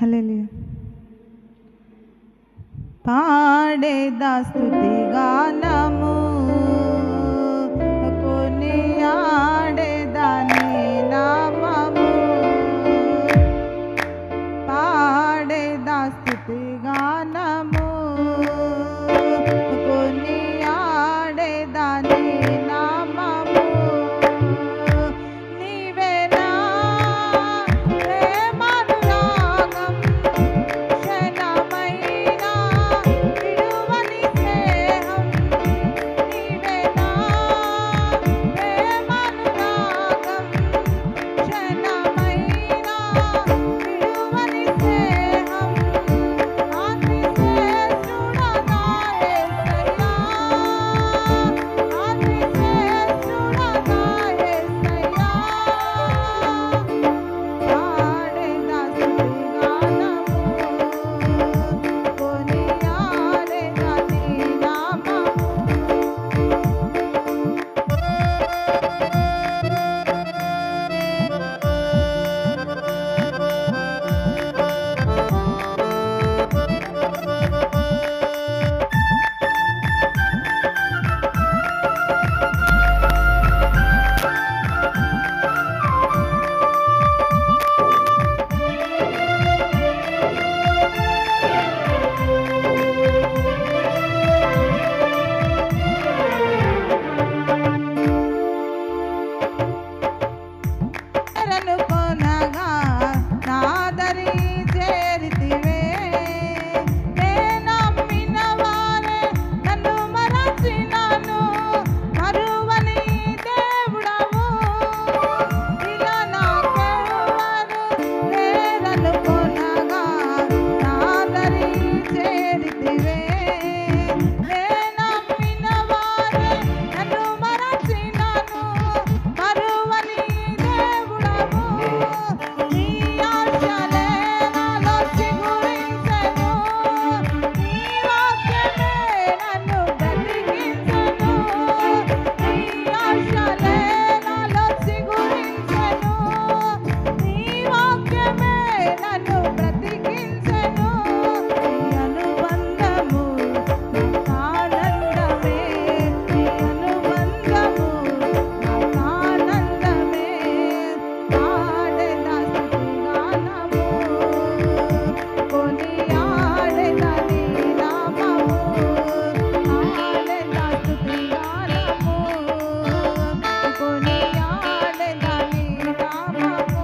హల్లెలూయా. పాడేదా స్తుతి గానము, కొనియాడేదా నీ నామము. పాడేదా స్తుతి గానము, కొనియాడేదా నీ నామము. నీవేనా ప్రేమానురాగం, క్షణమైనా విడువని స్నేహం. నీవేనా ప్రేమానురాగం, క్షణమైనా విడువని స్నేహం. అతి శ్రేష్ఠుడా నా యేసయ్యా, అతి శ్రేష్ఠుడా నా యేసయ్యా. పాడేదా స్తుతి గానము, కొనియాడేదా నీ నామము. కొనగా నాదరి చేరితివే, నే నమ్మిన వారే నన్ను మరచినను, మరువని దేవుడవు. ఇలా నాకెవ్వరు లేరను కొనగా నాదరి చేరితివే, నే నమ్మిన వారే నన్ను మరచినను, మరువని దేవుడవు. నీ ఆశలే నాలో చిగురించెను, నీ వాక్యమే నన్ను బ్రతికించెను. నీ ఆశలే నాలో చిగురించెను, నీ వాక్యమే నన్ను బ్రతికించెను. నీ అనుబంధము నాకానందమే, నీ అనుబంధము నాకానందమే. పాడేదా స్తుతి గానము, కొనియాడేదా నీ నామము. పాడేదా స్తుతి గానము, కొనియాడేదా నీ నామము.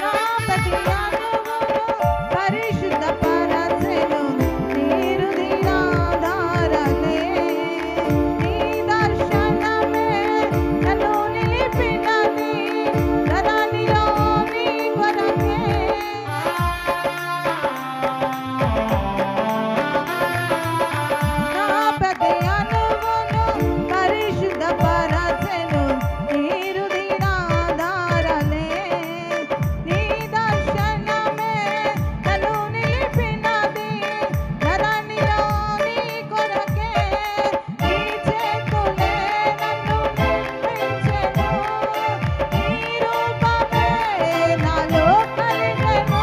నా ప్రతి అణువును పరిశుద్ధపరచెను నీరు దినాధారలే. నీ దర్శనమే నన్ను నిలిపినది, ధరణిలో నీ కొరకే. నా ప్రతి అణువును పరిశుద్ధపరచెను నీరు దినాధారలే. నీ దర్శనమే నన్ను నిలిపినది, ధరణిలో నీ కొరకే. నీ చేతులే నన్ను నిర్మించెను, నీ రూపమే నాలో కలిగెను.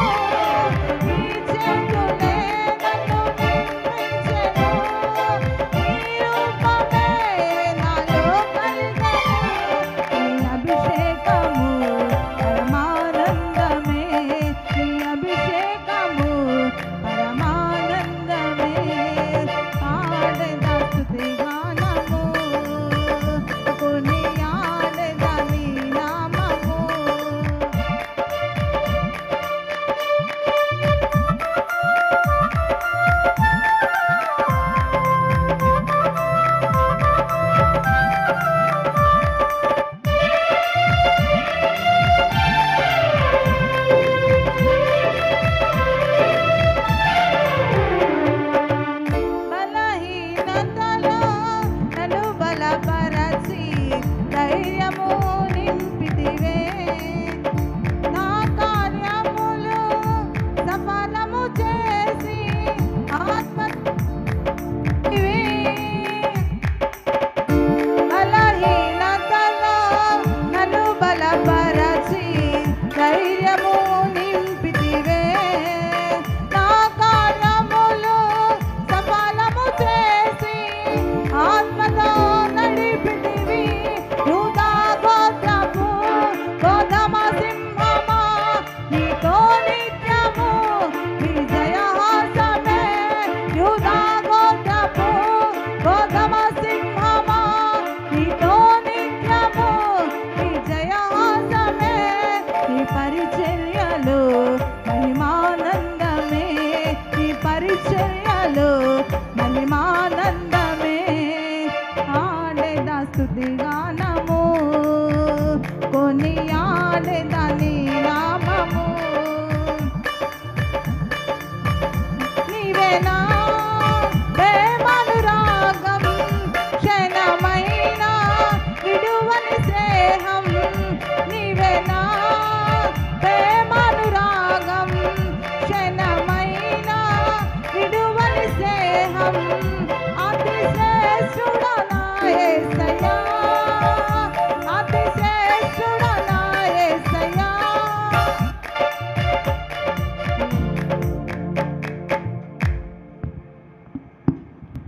నీ చేతులే నన్ను నిర్మించెను, నీ రూపమే నాలో కలిగెను. నీ అభిషేకము పరమానందమే, నీ అభిషేకము పరమానందమే. పాడేదా స్తుతి గానము, కొనియాడేదా నీ నామము. బలహీనతలో నన్ను బలపరచి ధైర్యము స్తుతి గానము కొనియాడేదా నీ నామము నీవే నా